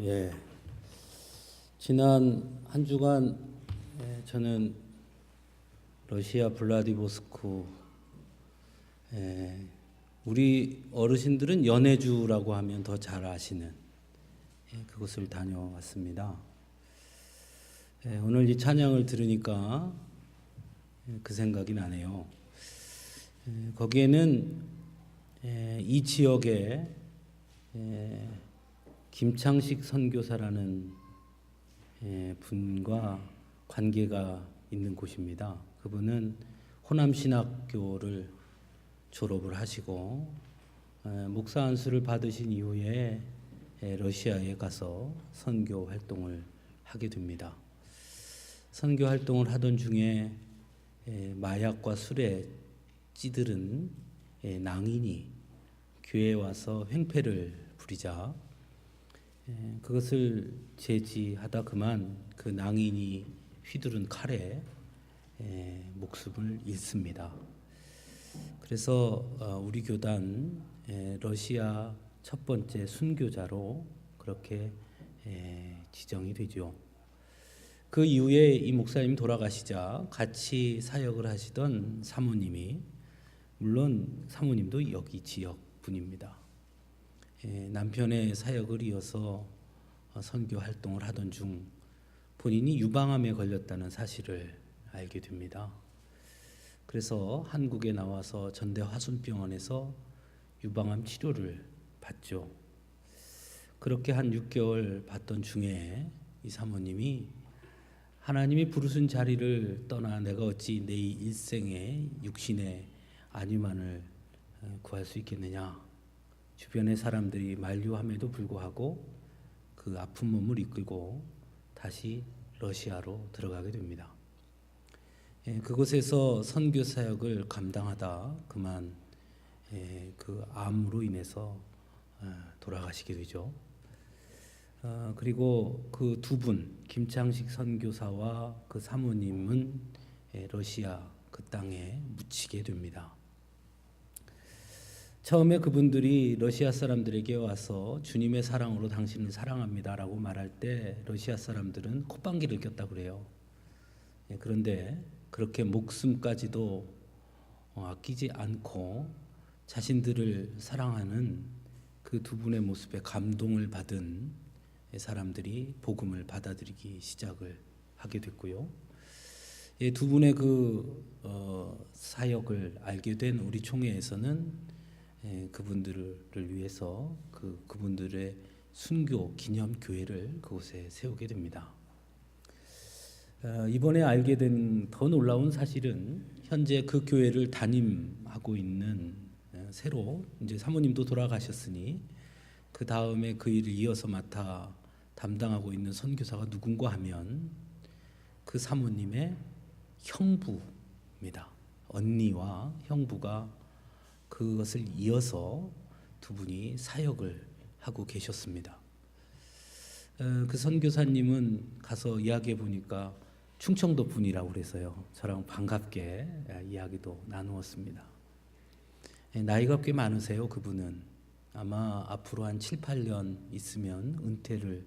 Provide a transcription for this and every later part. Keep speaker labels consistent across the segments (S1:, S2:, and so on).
S1: 예, 지난 한 주간 저는 러시아 블라디보스토크, 우리 어르신들은 연해주라고 하면 더 잘 아시는 그곳을 다녀왔습니다. 오늘 이 찬양을 들으니까 그 생각이 나네요. 거기에는 이 지역에 김창식 선교사라는 분과 관계가 있는 곳입니다. 그분은 호남신학교를 졸업을 하시고 목사 안수를 받으신 이후에 러시아에 가서 선교 활동을 하게 됩니다. 선교 활동을 하던 중에 마약과 술에 찌들은 낭인이 교회에 와서 횡패를 부리자 그것을 제지하다 그만 그 낭인이 휘두른 칼에 목숨을 잃습니다. 그래서 우리 교단 러시아 첫 번째 순교자로 그렇게 지정이 되죠. 그 이후에 이 목사님이 돌아가시자 같이 사역을 하시던 사모님이, 물론 사모님도 여기 지역 분입니다. 남편의 사역을 이어서 선교 활동을 하던 중 본인이 유방암에 걸렸다는 사실을 알게 됩니다. 그래서 한국에 나와서 전대화순병원에서 유방암 치료를 받죠. 그렇게 한 6개월 받던 중에 이 사모님이 하나님이 부르신 자리를 떠나 내가 어찌 내 일생에 육신의 안위만을 구할 수 있겠느냐, 주변의 사람들이 만류함에도 불구하고 그 아픈 몸을 이끌고 다시 러시아로 들어가게 됩니다. 그곳에서 선교 사역을 감당하다 그만 그 암으로 인해서 돌아가시게 되죠. 그리고 그 두 분, 김창식 선교사와 그 사모님은 러시아 그 땅에 묻히게 됩니다. 처음에 그분들이 러시아 사람들에게 와서 주님의 사랑으로 당신을 사랑합니다라고 말할 때 러시아 사람들은 콧방귀를 꼈다 그래요. 그런데 그렇게 목숨까지도 아끼지 않고 자신들을 사랑하는 그 두 분의 모습에 감동을 받은 사람들이 복음을 받아들이기 시작을 하게 됐고요. 두 분의 그 사역을 알게 된 우리 총회에서는 그분들을 위해서 그분들의 순교 기념 교회를 그곳에 세우게 됩니다. 이번에 알게 된 더 놀라운 사실은 현재 그 교회를 담임하고 있는 새로 이제 사모님도 돌아가셨으니 그 다음에 그 일을 이어서 맡아 담당하고 있는 선교사가 누군가 하면 그 사모님의 형부입니다. 언니와 형부가 그것을 이어서 두 분이 사역을 하고 계셨습니다. 그 선교사님은 가서 이야기해 보니까 충청도 분이라고 그래서요. 저랑 반갑게 이야기도 나누었습니다. 나이가 꽤 많으세요. 그분은 아마 앞으로 한 7, 8년 있으면 은퇴를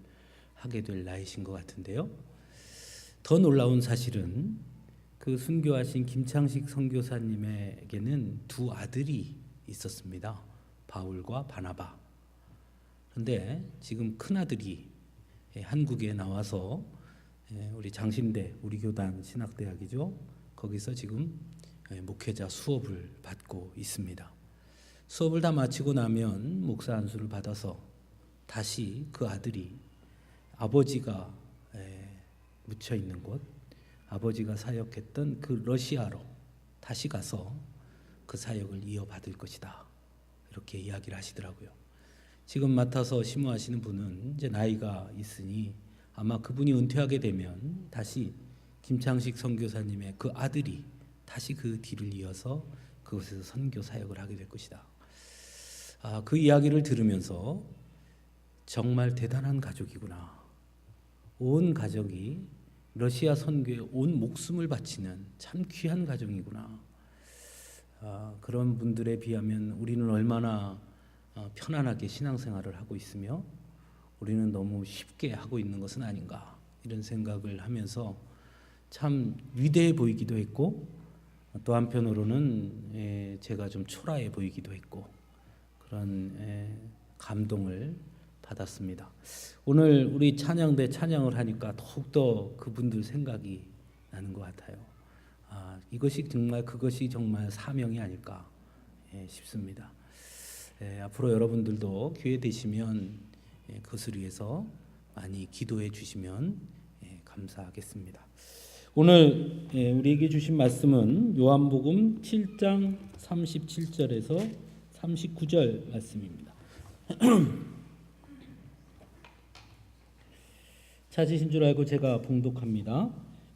S1: 하게 될 나이신 것 같은데요. 더 놀라운 사실은 그 순교하신 김창식 선교사님에게는 두 아들이 있었습니다. 바울과 바나바. 그런데 지금 큰 아들이 한국에 나와서 우리 장신대, 우리 교단 신학대학이죠. 거기서 지금 목회자 수업을 받고 있습니다. 수업을 다 마치고 나면 목사 안수를 받아서 다시 그 아들이 아버지가 묻혀 있는 곳, 아버지가 사역했던 그 러시아로 다시 가서 그 사역을 이어받을 것이다. 이렇게 이야기를 하시더라고요. 지금 맡아서 심호하시는 분은 이제 나이가 있으니 아마 그분이 은퇴하게 되면 다시 김창식 선교사님의 그 아들이 다시 그 뒤를 이어서 그곳에서 선교 사역을 하게 될 것이다. 그 이야기를 들으면서 정말 대단한 가족이구나. 온 가족이 러시아 선교에 온 목숨을 바치는 참 귀한 가정이구나. 그런 분들에 비하면 우리는 얼마나 편안하게 신앙생활을 하고 있으며 우리는 너무 쉽게 하고 있는 것은 아닌가 이런 생각을 하면서 참 위대해 보이기도 했고 또 한편으로는 제가 좀 초라해 보이기도 했고 그런 감동을 받았습니다. 오늘 우리 찬양대 찬양을 하니까 더욱더 그분들 생각이 나는 것 같아요. 그것이 정말 사명이 아닐까 싶습니다. 앞으로 여러분들도 기회 되시면 그것을 위해서 많이 기도해 주시면 감사하겠습니다. 오늘 우리에게 주신 말씀은 요한복음 7장 37절에서 39절 말씀입니다. 찾으신 줄 알고 제가 봉독합니다.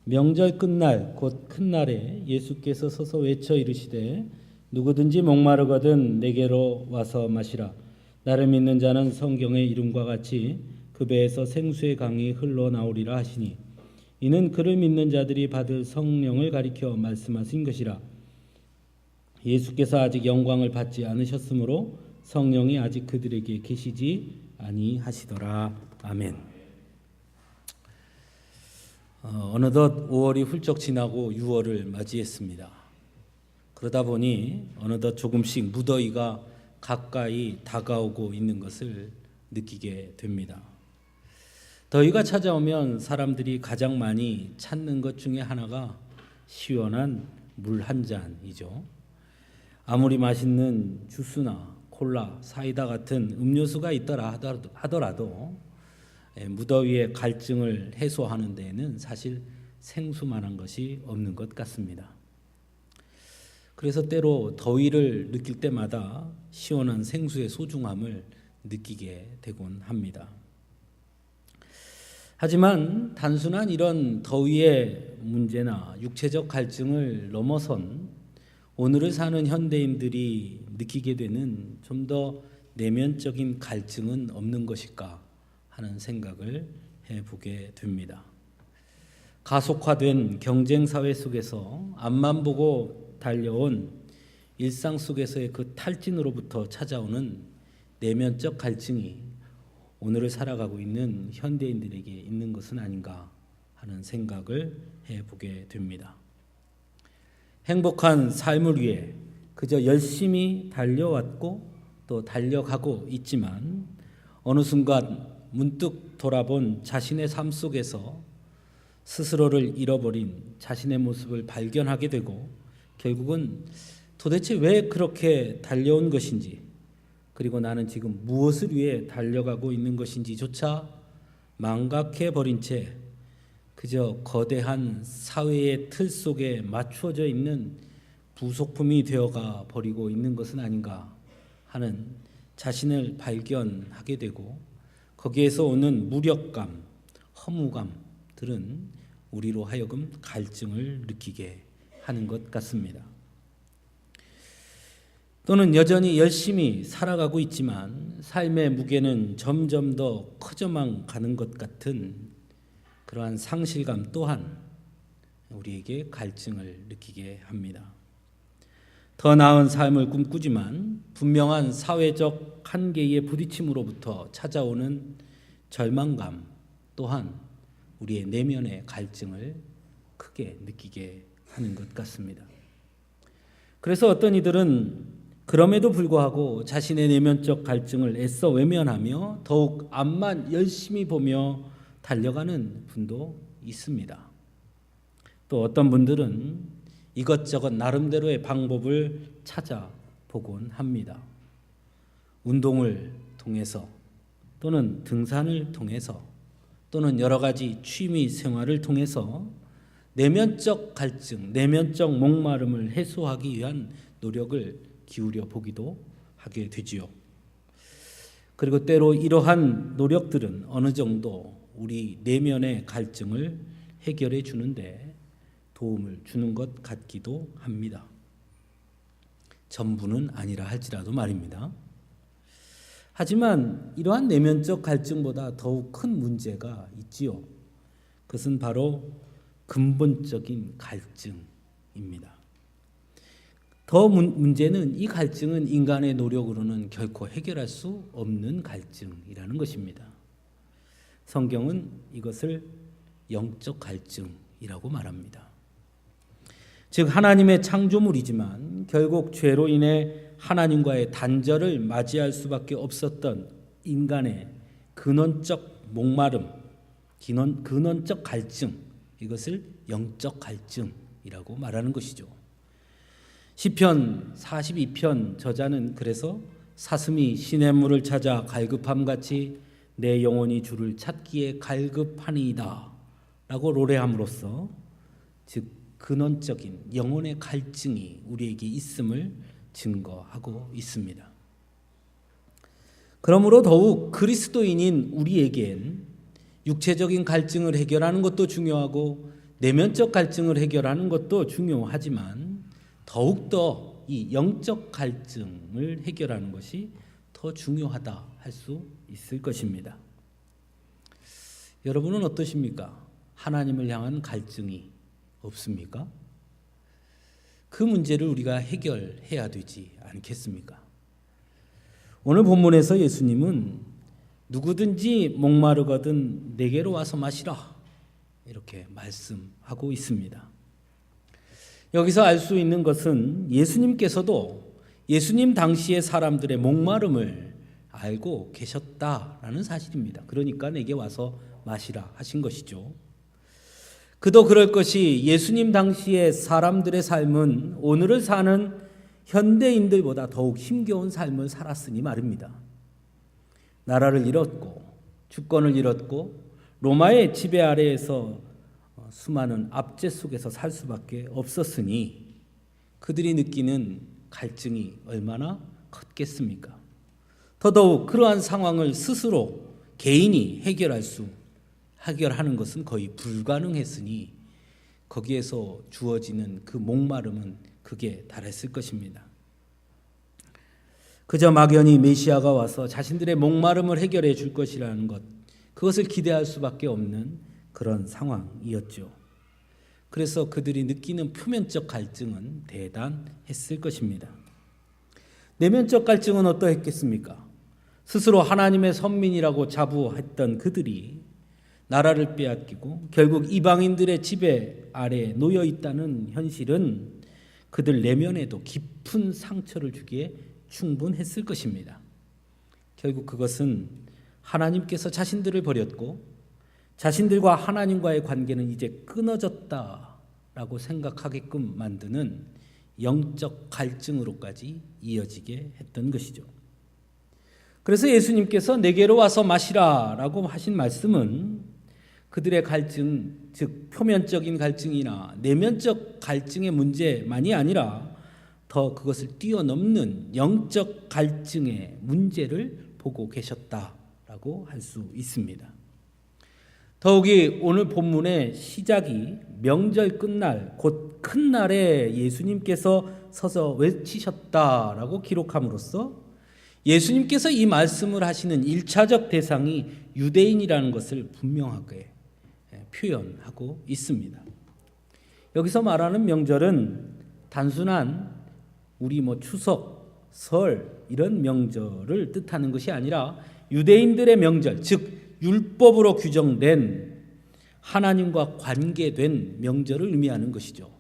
S1: 명절 끝날 곧 큰 날에 예수께서 서서 외쳐 이르시되 누구든지 목마르거든 내게로 와서 마시라. 나를 믿는 자는 성경의 이름과 같이 그 배에서 생수의 강이 흘러나오리라 하시니 이는 그를 믿는 자들이 받을 성령을 가리켜 말씀하신 것이라. 예수께서 아직 영광을 받지 않으셨으므로 성령이 아직 그들에게 계시지 아니하시더라. 아멘. 어느덧 5월이 훌쩍 지나고 6월을 맞이했습니다. 그러다 보니 어느덧 조금씩 무더위가 가까이 다가오고 있는 것을 느끼게 됩니다. 더위가 찾아오면 사람들이 가장 많이 찾는 것 중에 하나가 시원한 물 한 잔이죠. 아무리 맛있는 주스나 콜라, 사이다 같은 음료수가 있더라 하더라도 무더위의 갈증을 해소하는 데에는 사실 생수만한 것이 없는 것 같습니다. 그래서 때로 더위를 느낄 때마다 시원한 생수의 소중함을 느끼게 되곤 합니다. 하지만 단순한 이런 더위의 문제나 육체적 갈증을 넘어선 오늘을 사는 현대인들이 느끼게 되는 좀 더 내면적인 갈증은 없는 것일까 하는 생각을 해보게 됩니다. 가속화된 경쟁사회 속에서 앞만 보고 달려온 일상 속에서의 그 탈진으로부터 찾아오는 내면적 갈증이 오늘을 살아가고 있는 현대인들에게 있는 것은 아닌가 하는 생각을 해보게 됩니다. 행복한 삶을 위해 그저 열심히 달려왔고 또 달려가고 있지만 어느 순간 문득 돌아본 자신의 삶 속에서 스스로를 잃어버린 자신의 모습을 발견하게 되고 결국은 도대체 왜 그렇게 달려온 것인지 그리고 나는 지금 무엇을 위해 달려가고 있는 것인지조차 망각해버린 채 그저 거대한 사회의 틀 속에 맞추어져 있는 부속품이 되어가 버리고 있는 것은 아닌가 하는 자신을 발견하게 되고 거기에서 오는 무력감, 허무감들은 우리로 하여금 갈증을 느끼게 하는 것 같습니다. 또는 여전히 열심히 살아가고 있지만 삶의 무게는 점점 더 커져만 가는 것 같은 그러한 상실감 또한 우리에게 갈증을 느끼게 합니다. 더 나은 삶을 꿈꾸지만 분명한 사회적 한계의 부딪힘으로부터 찾아오는 절망감 또한 우리의 내면의 갈증을 크게 느끼게 하는 것 같습니다. 그래서 어떤 이들은 그럼에도 불구하고 자신의 내면적 갈증을 애써 외면하며 더욱 앞만 열심히 보며 달려가는 분도 있습니다. 또 어떤 분들은 이것저것 나름대로의 방법을 찾아보곤 합니다. 운동을 통해서 또는 등산을 통해서 또는 여러 가지 취미 생활을 통해서 내면적 갈증, 내면적 목마름을 해소하기 위한 노력을 기울여 보기도 하게 되지요. 그리고 때로 이러한 노력들은 어느 정도 우리 내면의 갈증을 해결해 주는데 도움을 주는 것 같기도 합니다. 전부는 아니라 할지라도 말입니다. 하지만 이러한 내면적 갈증보다 더욱 큰 문제가 있지요. 그것은 바로 근본적인 갈증입니다. 더 문제는 이 갈증은 인간의 노력으로는 결코 해결할 수 없는 갈증이라는 것입니다. 성경은 이것을 영적 갈증이라고 말합니다. 즉 하나님의 창조물이지만 결국 죄로 인해 하나님과의 단절을 맞이할 수밖에 없었던 인간의 근원적 목마름, 근원적 갈증, 이것을 영적 갈증이라고 말하는 것이죠. 시편 42편 저자는 그래서 사슴이 시냇물을 찾아 갈급함같이 내 영혼이 주를 찾기에 갈급하니이다 라고 노래함으로써 즉 근원적인 영혼의 갈증이 우리에게 있음을 증거하고 있습니다. 그러므로 더욱 그리스도인인 우리에겐 육체적인 갈증을 해결하는 것도 중요하고 내면적 갈증을 해결하는 것도 중요하지만 더욱더 이 영적 갈증을 해결하는 것이 더 중요하다 할 수 있을 것입니다. 여러분은 어떠십니까? 하나님을 향한 갈증이 없습니까? 그 문제를 우리가 해결해야 되지 않겠습니까? 오늘 본문에서 예수님은 누구든지 목마르거든 내게로 와서 마시라 이렇게 말씀하고 있습니다. 여기서 알 수 있는 것은 예수님께서도 예수님 당시의 사람들의 목마름을 알고 계셨다라는 사실입니다. 그러니까 내게 와서 마시라 하신 것이죠. 그도 그럴 것이 예수님 당시의 사람들의 삶은 오늘을 사는 현대인들보다 더욱 힘겨운 삶을 살았으니 말입니다. 나라를 잃었고 주권을 잃었고 로마의 지배 아래에서 수많은 압제 속에서 살 수밖에 없었으니 그들이 느끼는 갈증이 얼마나 컸겠습니까? 더더욱 그러한 상황을 스스로 개인이 해결하는 것은 거의 불가능했으니 거기에서 주어지는 그 목마름은 극에 달했을 것입니다. 그저 막연히 메시아가 와서 자신들의 목마름을 해결해 줄 것이라는 것, 그것을 기대할 수밖에 없는 그런 상황이었죠. 그래서 그들이 느끼는 표면적 갈증은 대단했을 것입니다. 내면적 갈증은 어떠했겠습니까? 스스로 하나님의 선민이라고 자부했던 그들이 나라를 빼앗기고 결국 이방인들의 지배 아래에 놓여 있다는 현실은 그들 내면에도 깊은 상처를 주기에 충분했을 것입니다. 결국 그것은 하나님께서 자신들을 버렸고 자신들과 하나님과의 관계는 이제 끊어졌다라고 생각하게끔 만드는 영적 갈증으로까지 이어지게 했던 것이죠. 그래서 예수님께서 내게로 와서 마시라라고 하신 말씀은 그들의 갈증, 즉 표면적인 갈증이나 내면적 갈증의 문제만이 아니라 더 그것을 뛰어넘는 영적 갈증의 문제를 보고 계셨다라고 할 수 있습니다. 더욱이 오늘 본문의 시작이 명절 끝날 곧 큰 날에 예수님께서 서서 외치셨다라고 기록함으로써 예수님께서 이 말씀을 하시는 1차적 대상이 유대인이라는 것을 분명하게 표현하고 있습니다. 여기서 말하는 명절은 단순한 우리 추석, 설 이런 명절을 뜻하는 것이 아니라 유대인들의 명절, 즉 율법으로 규정된 하나님과 관계된 명절을 의미하는 것이죠.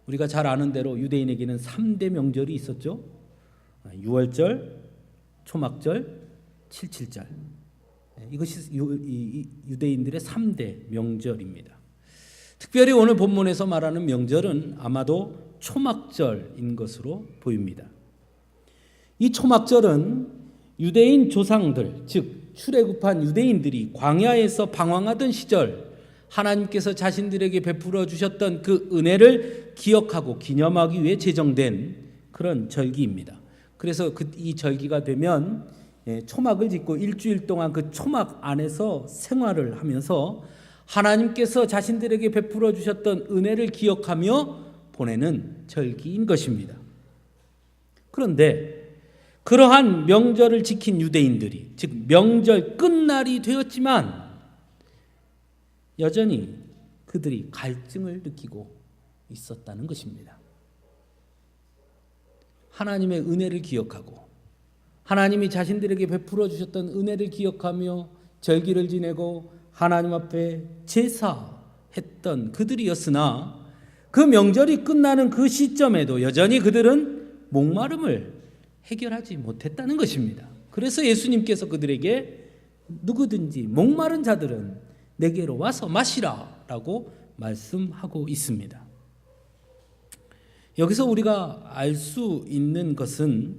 S1: 우리가 잘 아는 대로 유대인에게는 3대 명절이 있었죠. 유월절, 초막절, 칠칠절. 이것이 유대인들의 3대 명절입니다. 특별히 오늘 본문에서 말하는 명절은 아마도 초막절인 것으로 보입니다. 이 초막절은 유대인 조상들, 즉 출애굽한 유대인들이 광야에서 방황하던 시절 하나님께서 자신들에게 베풀어 주셨던 그 은혜를 기억하고 기념하기 위해 제정된 그런 절기입니다. 그래서 이 절기가 되면 초막을 짓고 일주일 동안 그 초막 안에서 생활을 하면서 하나님께서 자신들에게 베풀어 주셨던 은혜를 기억하며 보내는 절기인 것입니다. 그런데 그러한 명절을 지킨 유대인들이, 즉 명절 끝날이 되었지만 여전히 그들이 갈증을 느끼고 있었다는 것입니다. 하나님의 은혜를 기억하고 하나님이 자신들에게 베풀어 주셨던 은혜를 기억하며 절기를 지내고 하나님 앞에 제사했던 그들이었으나 그 명절이 끝나는 그 시점에도 여전히 그들은 목마름을 해결하지 못했다는 것입니다. 그래서 예수님께서 그들에게 누구든지 목마른 자들은 내게로 와서 마시라 라고 말씀하고 있습니다. 여기서 우리가 알 수 있는 것은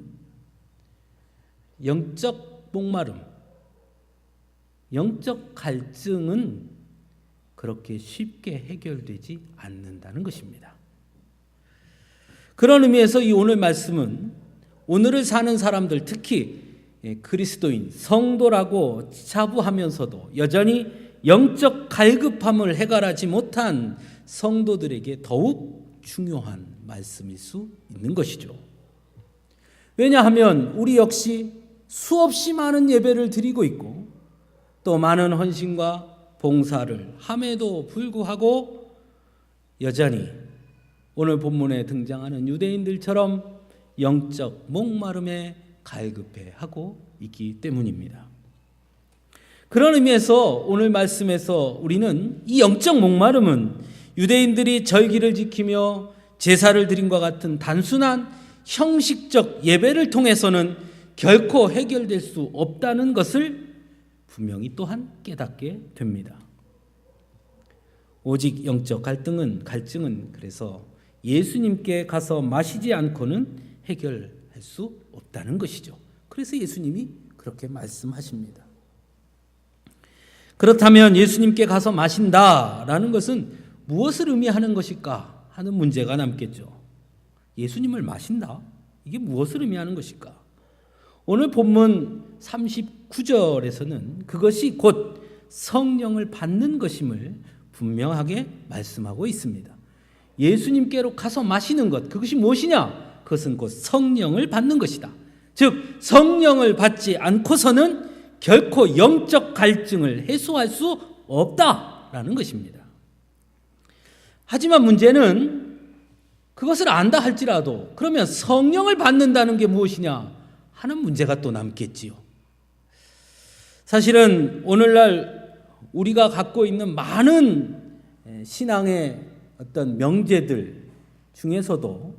S1: 영적 목마름, 영적 갈증은 그렇게 쉽게 해결되지 않는다는 것입니다. 그런 의미에서 이 오늘 말씀은 오늘을 사는 사람들, 특히 그리스도인, 성도라고 자부하면서도 여전히 영적 갈급함을 해결하지 못한 성도들에게 더욱 중요한 말씀일 수 있는 것이죠. 왜냐하면 우리 역시 수없이 많은 예배를 드리고 있고 또 많은 헌신과 봉사를 함에도 불구하고 여전히 오늘 본문에 등장하는 유대인들처럼 영적 목마름에 갈급해하고 있기 때문입니다. 그런 의미에서 오늘 말씀에서 우리는 이 영적 목마름은 유대인들이 절기를 지키며 제사를 드림과 같은 단순한 형식적 예배를 통해서는 결코 해결될 수 없다는 것을 분명히 또한 깨닫게 됩니다. 오직 영적 갈증은 그래서 예수님께 가서 마시지 않고는 해결할 수 없다는 것이죠. 그래서 예수님이 그렇게 말씀하십니다. 그렇다면 예수님께 가서 마신다라는 것은 무엇을 의미하는 것일까 하는 문제가 남겠죠. 예수님을 마신다? 이게 무엇을 의미하는 것일까? 오늘 본문 39절에서는 그것이 곧 성령을 받는 것임을 분명하게 말씀하고 있습니다. 예수님께로 가서 마시는 것, 그것이 무엇이냐? 그것은 곧 성령을 받는 것이다. 즉 성령을 받지 않고서는 결코 영적 갈증을 해소할 수 없다라는 것입니다. 하지만 문제는 그것을 안다 할지라도 그러면 성령을 받는다는 게 무엇이냐 하는 문제가 또 남겠지요. 사실은 오늘날 우리가 갖고 있는 많은 신앙의 어떤 명제들 중에서도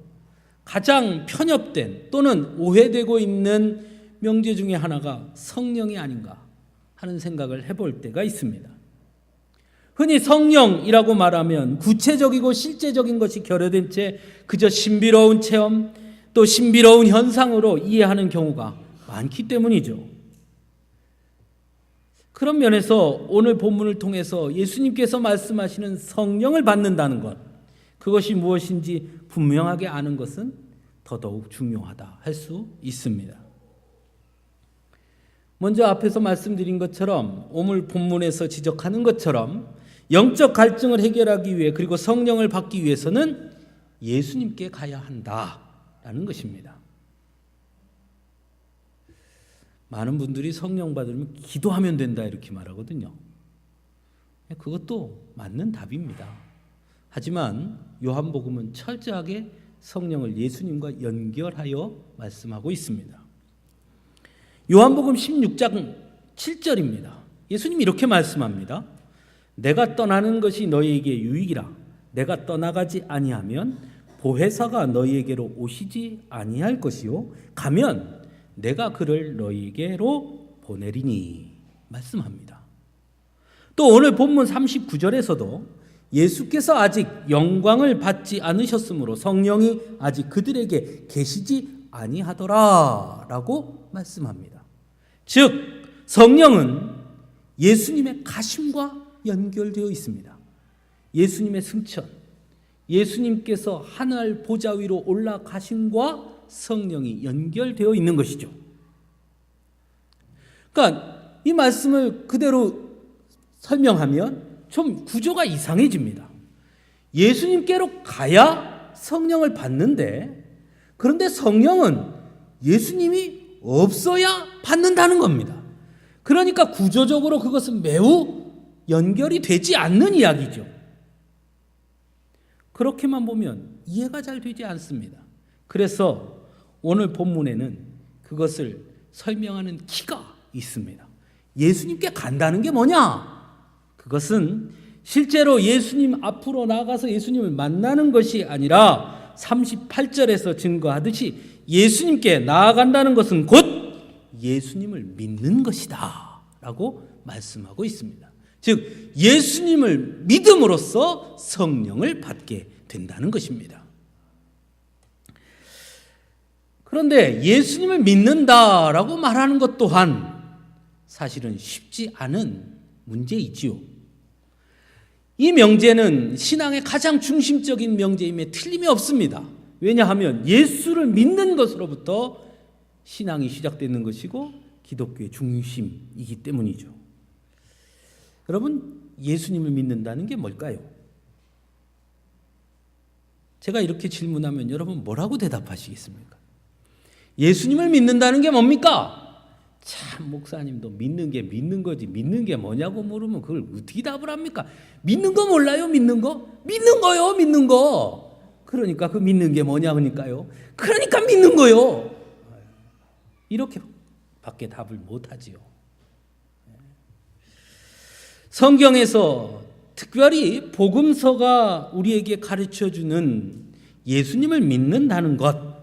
S1: 가장 편협된 또는 오해되고 있는 명제 중에 하나가 성령이 아닌가 하는 생각을 해볼 때가 있습니다. 흔히 성령이라고 말하면 구체적이고 실제적인 것이 결여된 채 그저 신비로운 체험 또 신비로운 현상으로 이해하는 경우가 많기 때문이죠. 그런 면에서 오늘 본문을 통해서 예수님께서 말씀하시는 성령을 받는다는 것, 그것이 무엇인지 분명하게 아는 것은 더더욱 중요하다 할 수 있습니다. 먼저 앞에서 말씀드린 것처럼 오늘 본문에서 지적하는 것처럼 영적 갈증을 해결하기 위해 그리고 성령을 받기 위해서는 예수님께 가야 한다라는 것입니다. 많은 분들이 성령 받으면 기도하면 된다 이렇게 말하거든요. 그것도 맞는 답입니다. 하지만 요한복음은 철저하게 성령을 예수님과 연결하여 말씀하고 있습니다. 요한복음 16장 7절입니다. 예수님이 이렇게 말씀합니다. 내가 떠나는 것이 너희에게 유익이라. 내가 떠나가지 아니하면 보혜사가 너희에게로 오시지 아니할 것이요 가면 내가 그를 너희에게로 보내리니 말씀합니다. 또 오늘 본문 39절에서도 예수께서 아직 영광을 받지 않으셨으므로 성령이 아직 그들에게 계시지 아니하더라 라고 말씀합니다. 즉 성령은 예수님의 가심과 연결되어 있습니다. 예수님의 승천, 예수님께서 하늘 보좌 위로 올라가심과 성령이 연결되어 있는 것이죠. 그러니까 이 말씀을 그대로 설명하면 좀 구조가 이상해집니다. 예수님께로 가야 성령을 받는데 그런데 성령은 예수님이 없어야 받는다는 겁니다. 그러니까 구조적으로 그것은 매우 연결이 되지 않는 이야기죠. 그렇게만 보면 이해가 잘 되지 않습니다. 그래서 오늘 본문에는 그것을 설명하는 키가 있습니다. 예수님께 간다는 게 뭐냐? 그것은 실제로 예수님 앞으로 나가서 예수님을 만나는 것이 아니라 38절에서 증거하듯이 예수님께 나아간다는 것은 곧 예수님을 믿는 것이다 라고 말씀하고 있습니다. 즉 예수님을 믿음으로써 성령을 받게 된다는 것입니다. 그런데 예수님을 믿는다라고 말하는 것 또한 사실은 쉽지 않은 문제이지요. 이 명제는 신앙의 가장 중심적인 명제임에 틀림이 없습니다. 왜냐하면 예수를 믿는 것으로부터 신앙이 시작되는 것이고 기독교의 중심이기 때문이죠. 여러분, 예수님을 믿는다는 게 뭘까요? 제가 이렇게 질문하면 여러분 뭐라고 대답하시겠습니까? 예수님을 믿는다는 게 뭡니까? 참, 목사님도 믿는 게 믿는 거지 믿는 게 뭐냐고 물으면 그걸 어떻게 답을 합니까? 믿는 거 몰라요? 믿는 거? 믿는 거요, 믿는 거. 그러니까 그 믿는 게 뭐냐니까요. 그러니까 믿는 거요. 이렇게 밖에 답을 못하지요. 성경에서 특별히 복음서가 우리에게 가르쳐주는 예수님을 믿는다는 것,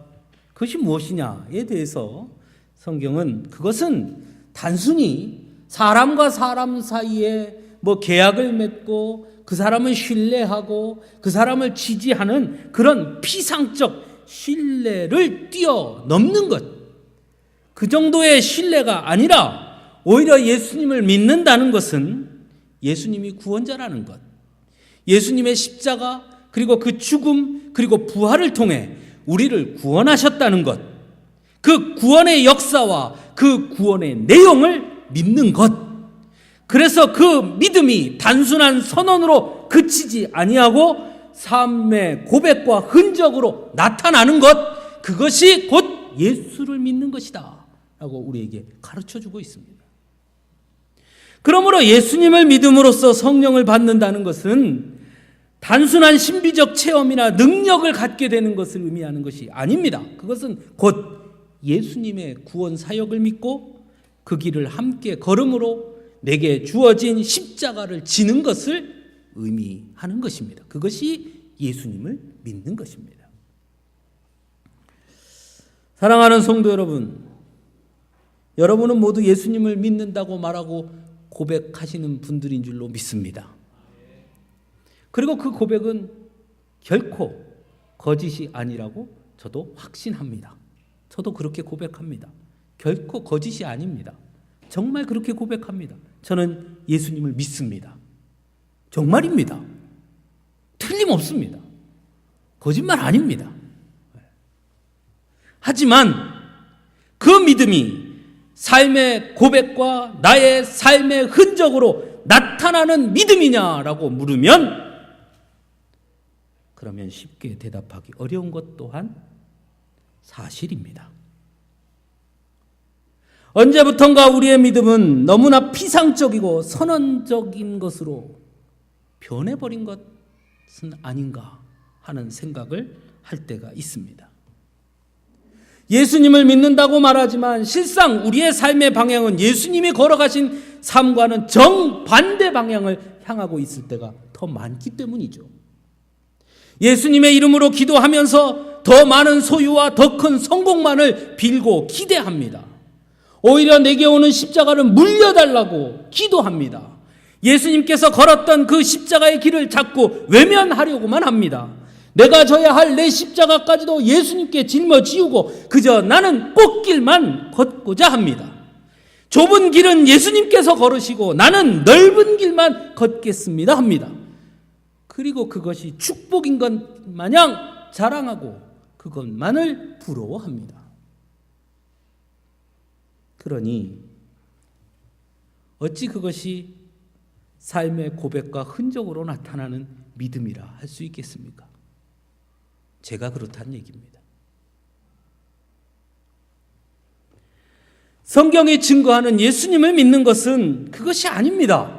S1: 그것이 무엇이냐에 대해서 성경은 그것은 단순히 사람과 사람 사이에 계약을 맺고 그 사람을 신뢰하고 그 사람을 지지하는 그런 피상적 신뢰를 뛰어넘는 것, 그 정도의 신뢰가 아니라 오히려 예수님을 믿는다는 것은 예수님이 구원자라는 것, 예수님의 십자가 그리고 그 죽음 그리고 부활을 통해 우리를 구원하셨다는 것, 그 구원의 역사와 그 구원의 내용을 믿는 것, 그래서 그 믿음이 단순한 선언으로 그치지 아니하고 삶의 고백과 흔적으로 나타나는 것, 그것이 곧 예수를 믿는 것이다 라고 우리에게 가르쳐주고 있습니다. 그러므로 예수님을 믿음으로써 성령을 받는다는 것은 단순한 신비적 체험이나 능력을 갖게 되는 것을 의미하는 것이 아닙니다. 그것은 곧 예수님의 구원 사역을 믿고 그 길을 함께 걸음으로 내게 주어진 십자가를 지는 것을 의미하는 것입니다. 그것이 예수님을 믿는 것입니다. 사랑하는 성도 여러분, 여러분은 모두 예수님을 믿는다고 말하고 고백하시는 분들인 줄로 믿습니다. 그리고 그 고백은 결코 거짓이 아니라고 저도 확신합니다. 저도 그렇게 고백합니다. 결코 거짓이 아닙니다. 정말 그렇게 고백합니다. 저는 예수님을 믿습니다. 정말입니다. 틀림없습니다. 거짓말 아닙니다. 하지만 그 믿음이 삶의 고백과 나의 삶의 흔적으로 나타나는 믿음이냐라고 물으면 그러면 쉽게 대답하기 어려운 것 또한 사실입니다. 언제부턴가 우리의 믿음은 너무나 피상적이고 선언적인 것으로 변해버린 것은 아닌가 하는 생각을 할 때가 있습니다. 예수님을 믿는다고 말하지만 실상 우리의 삶의 방향은 예수님이 걸어가신 삶과는 정반대 방향을 향하고 있을 때가 더 많기 때문이죠. 예수님의 이름으로 기도하면서 더 많은 소유와 더 큰 성공만을 빌고 기대합니다. 오히려 내게 오는 십자가를 물려달라고 기도합니다. 예수님께서 걸었던 그 십자가의 길을 자꾸 외면하려고만 합니다. 내가 져야 할 내 십자가까지도 예수님께 짊어지우고 그저 나는 꽃길만 걷고자 합니다. 좁은 길은 예수님께서 걸으시고 나는 넓은 길만 걷겠습니다 합니다. 그리고 그것이 축복인 것 마냥 자랑하고 그것만을 부러워합니다. 그러니 어찌 그것이 삶의 고백과 흔적으로 나타나는 믿음이라 할 수 있겠습니까? 제가 그렇다는 얘기입니다. 성경이 증거하는 예수님을 믿는 것은 그것이 아닙니다.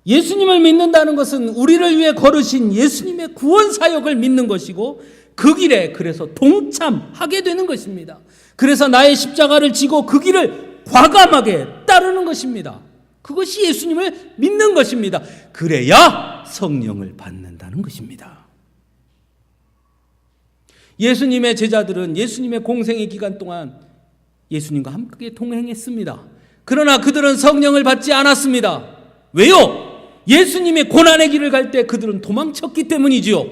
S1: 예수님을 믿는다는 것은 우리를 위해 걸으신 예수님의 구원 사역을 믿는 것이고 그 길에 그래서 동참하게 되는 것입니다. 그래서 나의 십자가를 지고 그 길을 과감하게 따르는 것입니다. 그것이 예수님을 믿는 것입니다. 그래야 성령을 받는다는 것입니다. 예수님의 제자들은 예수님의 공생의 기간 동안 예수님과 함께 동행했습니다. 그러나 그들은 성령을 받지 않았습니다. 왜요? 예수님의 고난의 길을 갈 때 그들은 도망쳤기 때문이지요.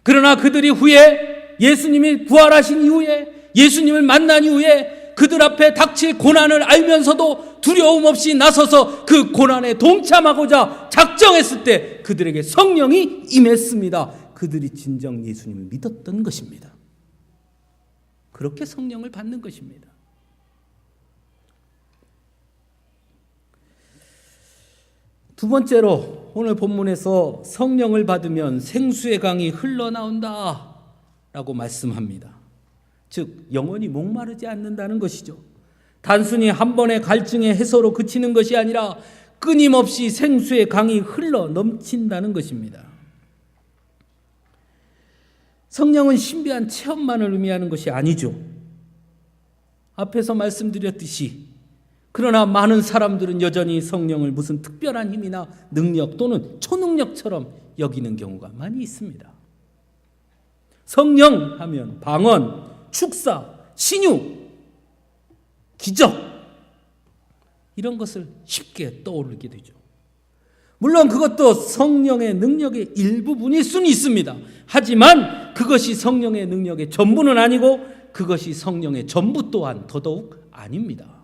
S1: 그러나 그들이 후에 예수님이 부활하신 이후에 예수님을 만난 이후에 그들 앞에 닥칠 고난을 알면서도 두려움 없이 나서서 그 고난에 동참하고자 작정했을 때 그들에게 성령이 임했습니다. 그들이 진정 예수님을 믿었던 것입니다. 그렇게 성령을 받는 것입니다. 두 번째로 오늘 본문에서 성령을 받으면 생수의 강이 흘러나온다 라고 말씀합니다. 즉 영원히 목마르지 않는다는 것이죠. 단순히 한 번의 갈증의 해소로 그치는 것이 아니라 끊임없이 생수의 강이 흘러 넘친다는 것입니다. 성령은 신비한 체험만을 의미하는 것이 아니죠. 앞에서 말씀드렸듯이 그러나 많은 사람들은 여전히 성령을 무슨 특별한 힘이나 능력 또는 초능력처럼 여기는 경우가 많이 있습니다. 성령 하면 방언, 축사, 신유, 기적 이런 것을 쉽게 떠오르게 되죠. 물론 그것도 성령의 능력의 일부분일 수는 있습니다. 하지만 그것이 성령의 능력의 전부는 아니고 그것이 성령의 전부 또한 더더욱 아닙니다.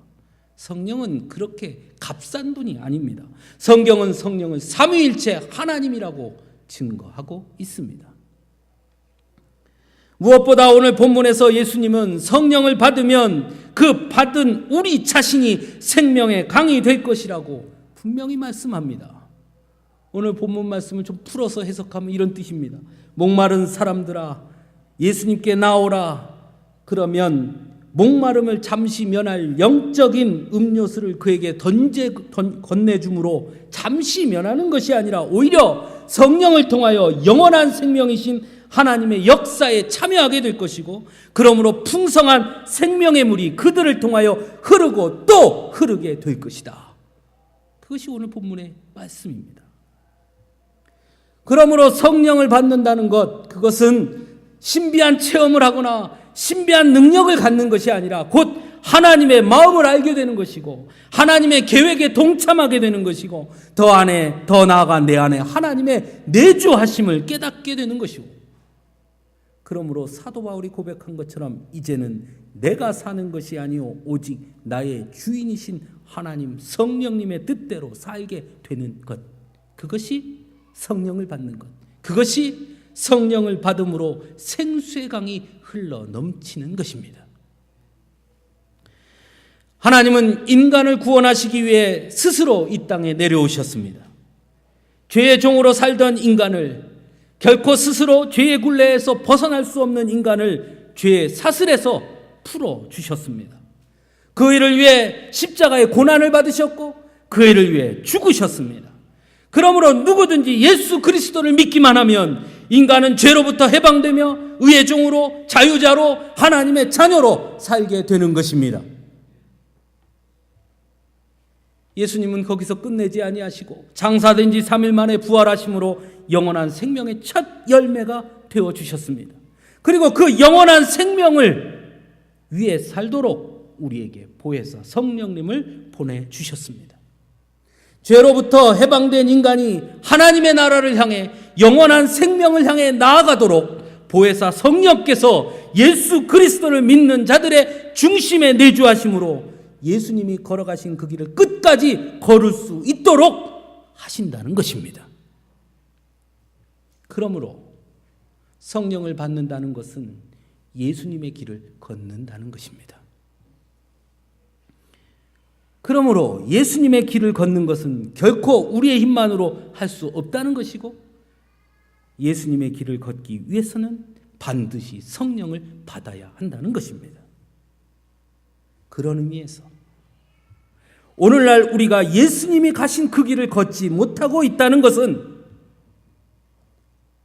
S1: 성령은 그렇게 값싼 분이 아닙니다. 성경은 성령을 삼위일체 하나님이라고 증거하고 있습니다. 무엇보다 오늘 본문에서 예수님은 성령을 받으면 그 받은 우리 자신이 생명의 강이 될 것이라고 분명히 말씀합니다. 오늘 본문 말씀을 좀 풀어서 해석하면 이런 뜻입니다. 목마른 사람들아 예수님께 나오라. 그러면 목마름을 잠시 면할 영적인 음료수를 그에게 건네줌으로 잠시 면하는 것이 아니라 오히려 성령을 통하여 영원한 생명이신 하나님의 역사에 참여하게 될 것이고 그러므로 풍성한 생명의 물이 그들을 통하여 흐르고 또 흐르게 될 것이다. 그것이 오늘 본문의 말씀입니다. 그러므로 성령을 받는다는 것, 그것은 신비한 체험을 하거나 신비한 능력을 갖는 것이 아니라 곧 하나님의 마음을 알게 되는 것이고 하나님의 계획에 동참하게 되는 것이고 더 나아가 내 안에 하나님의 내주하심을 깨닫게 되는 것이고 그러므로 사도 바울이 고백한 것처럼 이제는 내가 사는 것이 아니오 오직 나의 주인이신 하나님 성령님의 뜻대로 살게 되는 것, 그것이 성령을 받는 것, 그것이 성령을 받음으로 생수의 강이 흘러 넘치는 것입니다. 하나님은 인간을 구원하시기 위해 스스로 이 땅에 내려오셨습니다. 죄의 종으로 살던 인간을 결코 스스로 죄의 굴레에서 벗어날 수 없는 인간을 죄의 사슬에서 풀어주셨습니다. 그 일을 위해 십자가의 고난을 받으셨고 그 일을 위해 죽으셨습니다. 그러므로 누구든지 예수 그리스도를 믿기만 하면 인간은 죄로부터 해방되며 의의 종으로 자유자로 하나님의 자녀로 살게 되는 것입니다. 예수님은 거기서 끝내지 아니하시고 장사된 지 3일 만에 부활하심으로 영원한 생명의 첫 열매가 되어주셨습니다. 그리고 그 영원한 생명을 위해 살도록 우리에게 보혜사 성령님을 보내주셨습니다. 죄로부터 해방된 인간이 하나님의 나라를 향해 영원한 생명을 향해 나아가도록 보혜사 성령께서 예수 그리스도를 믿는 자들의 중심에 내주하심으로 예수님이 걸어가신 그 길을 끝까지 걸을 수 있도록 하신다는 것입니다. 그러므로 성령을 받는다는 것은 예수님의 길을 걷는다는 것입니다. 그러므로 예수님의 길을 걷는 것은 결코 우리의 힘만으로 할 수 없다는 것이고 예수님의 길을 걷기 위해서는 반드시 성령을 받아야 한다는 것입니다. 그런 의미에서 오늘날 우리가 예수님이 가신 그 길을 걷지 못하고 있다는 것은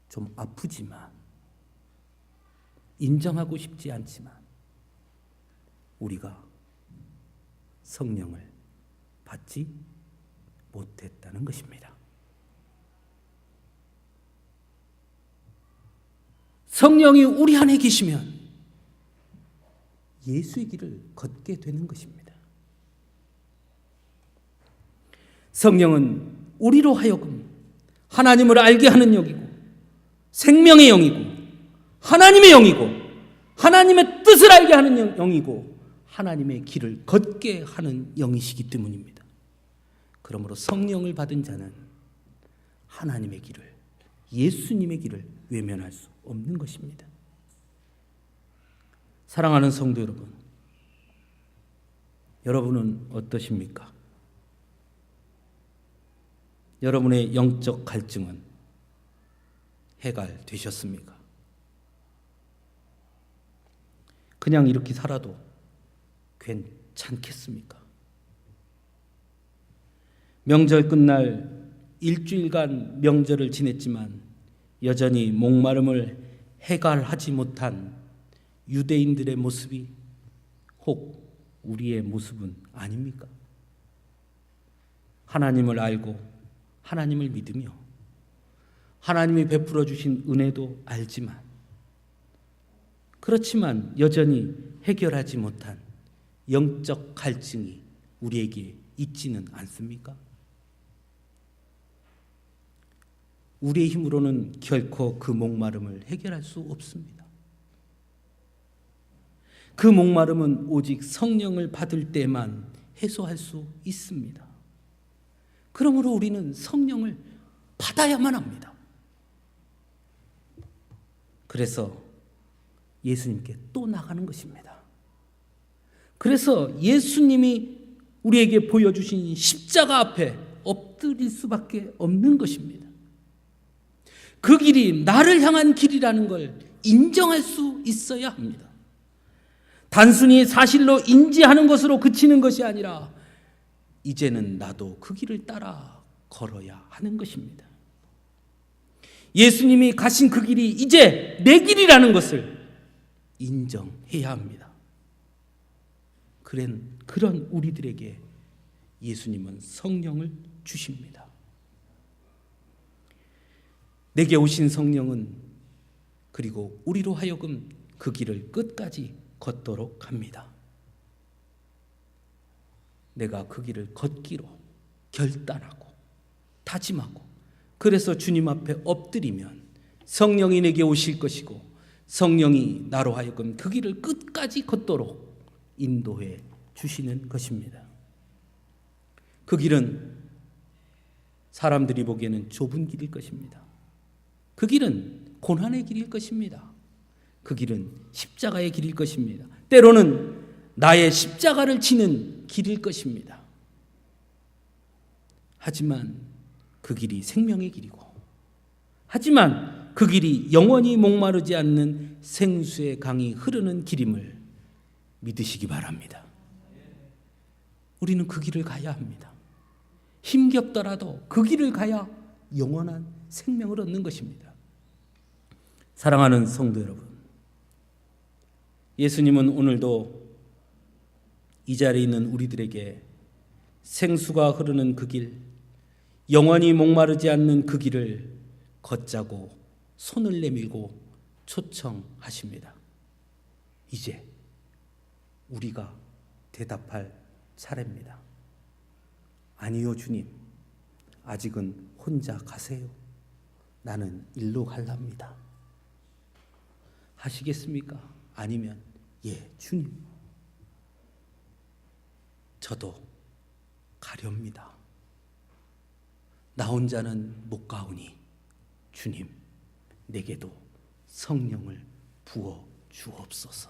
S1: 좀 아프지만 인정하고 싶지 않지만 우리가 성령을 받지 못했다는 것입니다. 성령이 우리 안에 계시면 예수의 길을 걷게 되는 것입니다. 성령은 우리로 하여금 하나님을 알게 하는 영이고 생명의 영이고 하나님의 영이고 하나님의 뜻을 알게 하는 영이고 하나님의 길을 걷게 하는 영이시기 때문입니다. 그러므로 성령을 받은 자는 하나님의 길을, 예수님의 길을 외면할 수 없는 것입니다. 사랑하는 성도 여러분, 여러분은 어떠십니까? 여러분의 영적 갈증은 해결되셨습니까? 그냥 이렇게 살아도 괜찮겠습니까? 명절 끝날 일주일간 명절을 지냈지만 여전히 목마름을 해결하지 못한 유대인들의 모습이 혹 우리의 모습은 아닙니까? 하나님을 알고 하나님을 믿으며 하나님이 베풀어 주신 은혜도 알지만 그렇지만 여전히 해결하지 못한 영적 갈증이 우리에게 있지는 않습니까? 우리의 힘으로는 결코 그 목마름을 해결할 수 없습니다. 그 목마름은 오직 성령을 받을 때만 해소할 수 있습니다. 그러므로 우리는 성령을 받아야만 합니다. 그래서 예수님께 또 나가는 것입니다. 그래서 예수님이 우리에게 보여주신 십자가 앞에 엎드릴 수밖에 없는 것입니다. 그 길이 나를 향한 길이라는 걸 인정할 수 있어야 합니다. 단순히 사실로 인지하는 것으로 그치는 것이 아니라 이제는 나도 그 길을 따라 걸어야 하는 것입니다. 예수님이 가신 그 길이 이제 내 길이라는 것을 인정해야 합니다. 그런 우리들에게 예수님은 성령을 주십니다. 내게 오신 성령은 그리고 우리로 하여금 그 길을 끝까지 걷도록 합니다. 내가 그 길을 걷기로 결단하고 다짐하고 그래서 주님 앞에 엎드리면 성령이 내게 오실 것이고 성령이 나로 하여금 그 길을 끝까지 걷도록 인도해 주시는 것입니다. 그 길은 사람들이 보기에는 좁은 길일 것입니다. 그 길은 고난의 길일 것입니다. 그 길은 십자가의 길일 것입니다. 때로는 나의 십자가를 지는 길일 것입니다. 하지만 그 길이 생명의 길이고 하지만 그 길이 영원히 목마르지 않는 생수의 강이 흐르는 길임을 믿으시기 바랍니다. 우리는 그 길을 가야 합니다. 힘겹더라도 그 길을 가야 영원한 생명을 얻는 것입니다. 사랑하는 성도 여러분, 예수님은 오늘도 이 자리에 있는 우리들에게 생수가 흐르는 그 길, 영원히 목마르지 않는 그 길을 걷자고 손을 내밀고 초청하십니다. 이제 우리가 대답할 차례입니다. 아니요, 주님. 아직은 혼자 가세요. 나는 일로 갈랍니다. 하시겠습니까? 아니면 예, 주님. 저도 가렵니다. 나 혼자는 못 가오니 주님, 내게도 성령을 부어 주옵소서.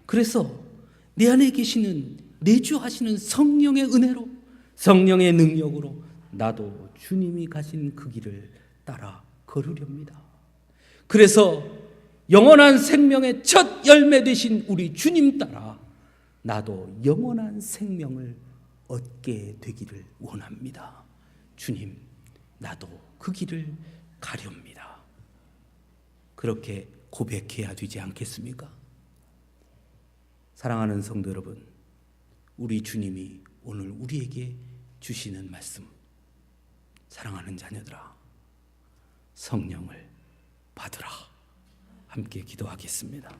S1: 그래서 내 안에 계시는 내주하시는 성령의 은혜로 성령의 능력으로 나도 주님이 가신 그 길을 따라 걸으렵니다. 그래서 영원한 생명의 첫 열매 되신 우리 주님 따라 나도 영원한 생명을 얻게 되기를 원합니다. 주님, 나도 그 길을 가렵니다. 그렇게 고백해야 되지 않겠습니까? 사랑하는 성도 여러분, 우리 주님이 오늘 우리에게 주시는 말씀 사랑하는 자녀들아, 성령을 받으라. 함께 기도하겠습니다.